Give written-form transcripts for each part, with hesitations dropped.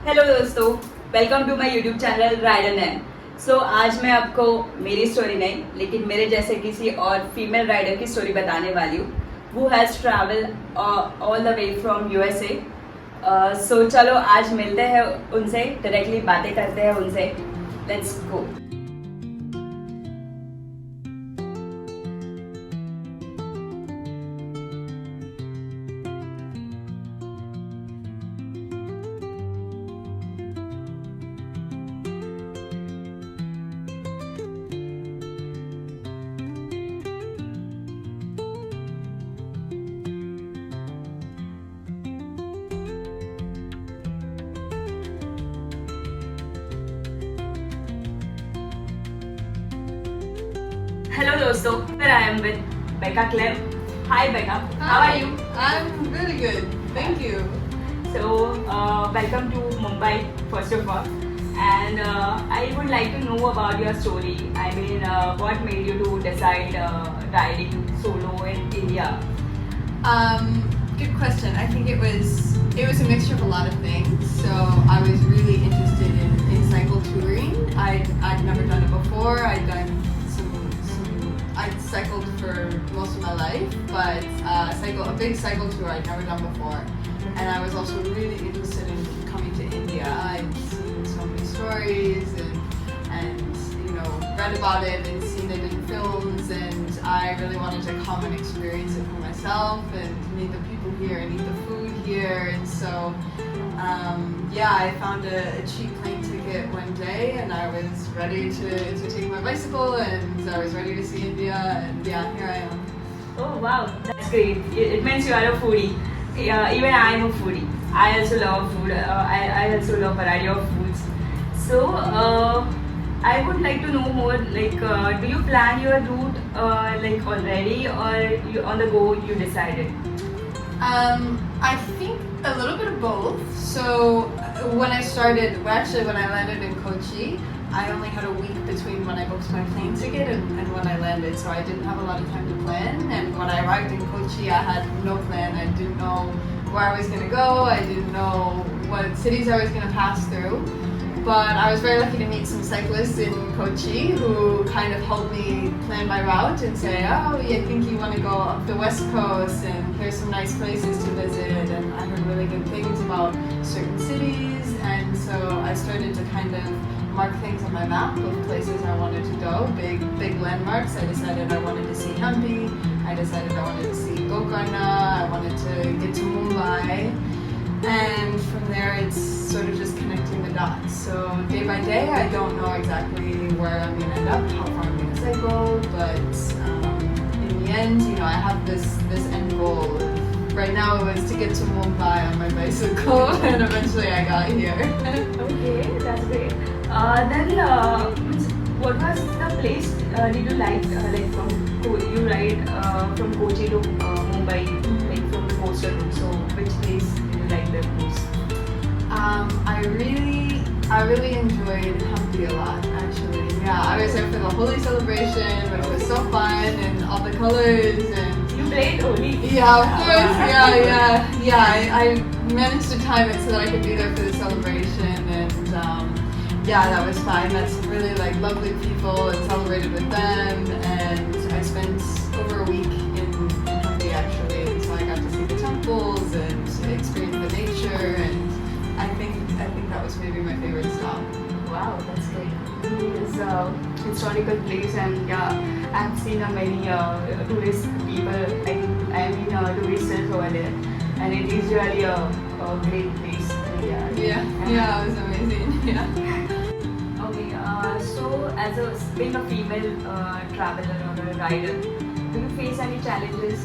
Hello दोस्तों, welcome to my YouTube channel rider name. So आज मैं आपको मेरी स्टोरी नहीं लेकिन मेरे जैसे किसी और फीमेल राइडर की स्टोरी बताने वाली हूँ who has travel all the way from USA। सो चलो आज मिलते हैं उनसे, डायरेक्टली बातें करते हैं उनसे। Let's go. Hello दोस्तों, I am with Bekah Klemp. Hi Bekah, how are you? I'm really good, thank you. So welcome to Mumbai first of all, and I would like to know about your story. I mean, what made you to decide riding solo in India? Good question. I think it was a mixture of a lot of things. So I was really interested in cycle touring. I'd never done it before. I'd cycled for most of my life, but a big cycle tour I'd never done before. And I was also really interested in coming to India. I'd seen so many stories and read about it and seen it in films, and I really wanted to come and experience it for myself and meet the people here and eat the food here. And so I found a cheap plane ticket one day, and I was ready to take my bicycle, and I was ready to see India, and here I am. Oh wow, that's great. It means you are a foodie. Even I am a foodie. I also love food. I also love variety of foods. So I would like to know more. Like, do you plan your route already, or you on the go you decided? I think a little bit of both. So when I landed in Kochi, I only had a week between when I booked my plane ticket and when I landed, so I didn't have a lot of time to plan. And when I arrived in Kochi, I had no plan. I didn't know where I was going to go. I didn't know what cities I was going to pass through. But I was very lucky to meet some cyclists in Kochi who kind of helped me plan my route and say, oh, I think you want to go up the west coast, and here's some nice places to visit. And I heard really good things about certain cities, and so I started to kind of mark things on my map of places I wanted to go, big landmarks. I decided I wanted to see Hampi, I decided I wanted to see Gokarna, I wanted to get to Mumbai. And from there, it's sort of just connecting the dots. So day by day, I don't know exactly where I'm going to end up, how far I'm going to cycle, but in the end, I have this end goal. Right now, it was to get to Mumbai on my bicycle, and eventually I got here. Okay, that's great. Then, what was the place did you like you ride from Kochi to Mumbai, like from the coastal route? So which place did you like the most? I really enjoyed Hampi a lot, actually. Yeah, I was there for the Holi celebration, which was so fun, and all the colors and. You played Holi? Yeah, of course. Yeah. I managed to time it so that I could be there for the celebration, and that was fun. Met some really lovely people and celebrated with them, and I spent over a week in Hampi actually, and so I got to see the temples and experience the nature, and I think that was maybe my favorite stop. Wow, that's great. It's a historical place, and I've seen many tourist people. Tourists over there, and it is really a great place. Yeah, it was amazing. Yeah. Okay, so being a female traveler or a rider, do you face any challenges?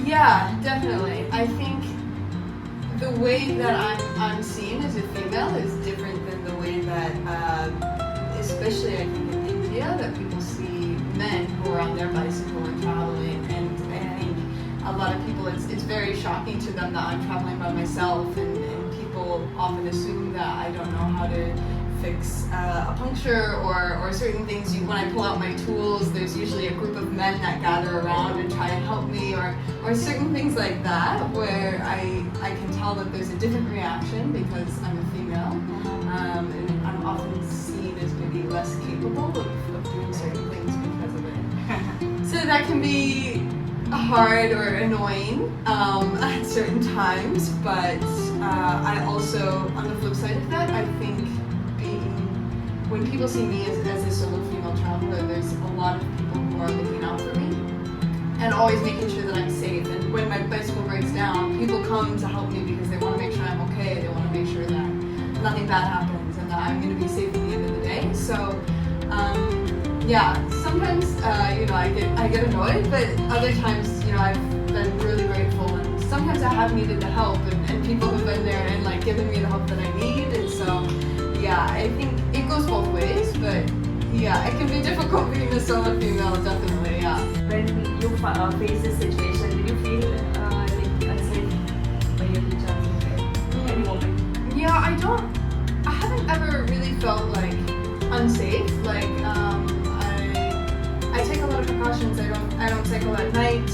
Yeah, definitely. I think the way that I'm seen as a female is different than the way that, especially I think in India, that people see men who are on their bicycle and traveling. And I think a lot of people, it's very shocking to them that I'm traveling by myself, and people often assume that I don't know how to fix a puncture or certain things. When I pull out my tools, there's usually a group of men that gather around and try and help me, or certain things like that where I can tell that there's a different reaction because I'm a female, and I'm often seen as maybe less capable of doing certain things because of it. So that can be hard or annoying at certain times, but I also, on the flip side of that, I think when people see me as a solo female traveler, there's a lot of people who are looking out for me and always making sure that I'm safe. And when my bicycle breaks down, people come to help me because they want to make sure I'm okay. They want to make sure that nothing bad happens and that I'm going to be safe at the end of the day. So yeah, sometimes I get annoyed, but other times I've been really grateful, and sometimes I have needed the help, and people have been there and like given me the help that I need. And so yeah, I think it goes both ways, but yeah, it can be difficult being a solo female, definitely. Yeah. When you face this situation, did you feel like unsafe when you're traveling? Any moment? Yeah, I haven't ever really felt like unsafe. Like I take a lot of precautions. I don't cycle at night,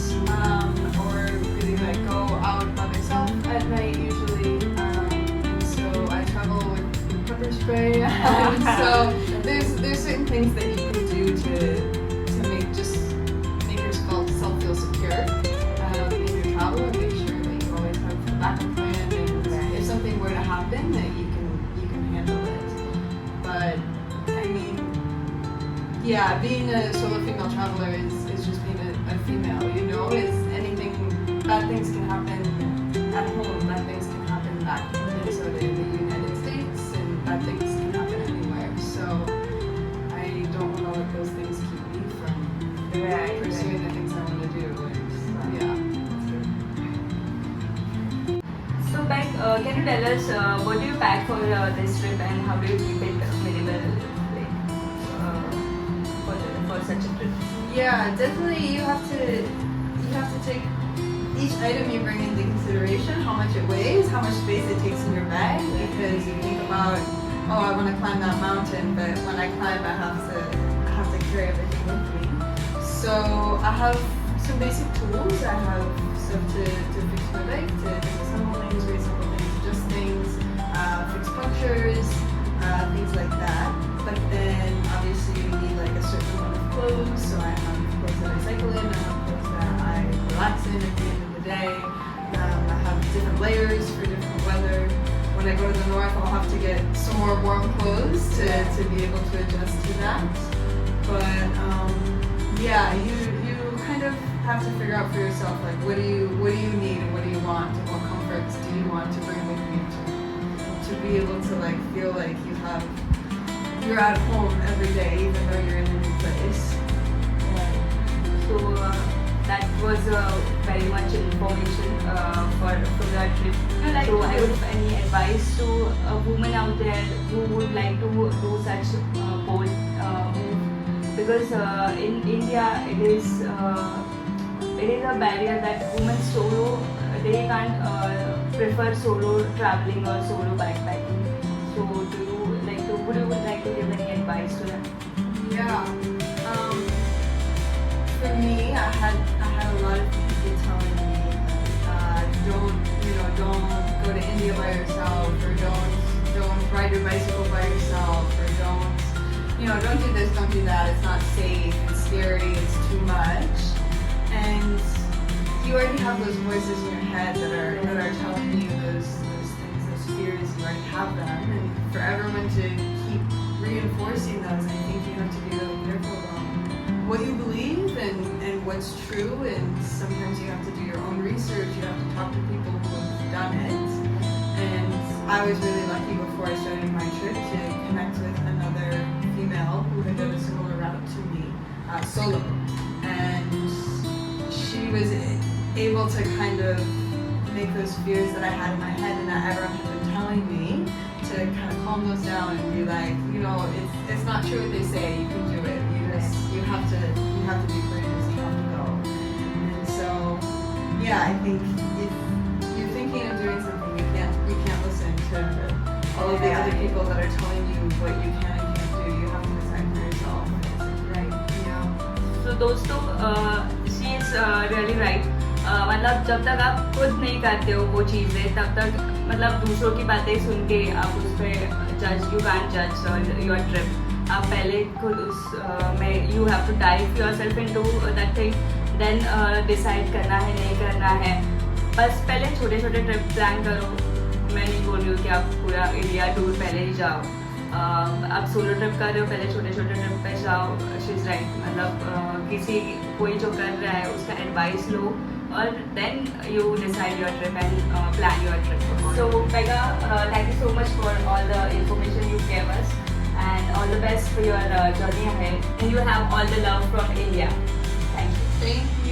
or really like go out by myself at night usually. So I travel with pepper spray. So there's certain things that you can do to make yourself feel secure in your travel, and make sure that you always have a backup plan, and if something were to happen, that you can handle it. But I mean, yeah, being a solo female traveler is just being a female, is anything, bad things can happen at home, bad things can happen back in Minnesota, in the United States, and bad things can happen anywhere. So I don't want to let those things keep me from pursuing the things I want to do. And, yeah. So Beck, can you tell us what do you pack for this trip, and how do you keep it minimal, for such a trip? Yeah, definitely. You have to take each item you bring into consideration, how much it weighs, how much space it takes in your bag. Because you think about, I want to climb that mountain, but when I climb, I have to carry everything with me. So I have some basic tools. I have stuff to fix my bike, to disassemble things, reassemble things, adjust things, fix punctures, things like that. But then obviously you need like a certain amount of clothes. So I have clothes that I cycle in, I have clothes that I relax in at the end of the day. I have different layers for different weather. When I go to the north, I'll have to get some more warm clothes to be able to adjust to that. But yeah, you kind of have to figure out for yourself, like what do you need and what do you want, and what comforts do you want to bring with you to be able to like feel like you're at home every day, even though you're in a new place. So that was very much information for that trip. So I would have any advice to a woman out there who would like to do such bold move, because in India it is a barrier that women solo, they can't prefer solo traveling or solo backpacking. So would you like to give any advice to them? Yeah. For me, I had a lot of people telling me, don't go to India by yourself, or don't ride your bicycle by yourself, or don't do this, don't do that. It's not safe. It's scary. It's too much. And you already have those voices in your head that are telling you those things, those fears. You already have them, and for everyone to keep reinforcing those, I think you have to be really careful about what you believe and what's true. And sometimes you have to do your own research. You have to talk to people who have done it. And I was really lucky before I started my trip to connect with another female who had done a similar route to me, solo. And she was able to kind of make those fears that I had in my head and that everyone had been telling me, to kind of calm those down and be like, it's not true what they say. You can do it. You have to be courageous. You have to go. And so, yeah, I think if you're thinking of doing something, you can't listen to all of the other people that are telling you what you can and can't do. You have to decide for yourself. Right. Yeah. तो दोस्तों she is really right. मतलब जब तक आप खुद नहीं करते हो वो चीज़ें तब तक मतलब दूसरों की बातें सुन के आप उस पर जज यू कैन जज योर ट्रिप. आप पहले खुद उस में you have to dive your self in to that thing then decide करना है नहीं करना है. बस पहले छोटे छोटे ट्रिप प्लान करो. मैं नहीं बोल रही हूँ कि आप पूरा इंडिया टूर पहले ही जाओ. आप सोलो ट्रिप कर रहे हो पहले छोटे छोटे ट्रिप पे जाओ. She is right. मतलब किसी कोई जो कर रहा है उसका एडवाइस लो और then you decide your trip and plan your trip. So Bekah, thank you so much for all the information you gave us and all the best for your journey ahead. And you have all the love from India. Thank you. Thank you.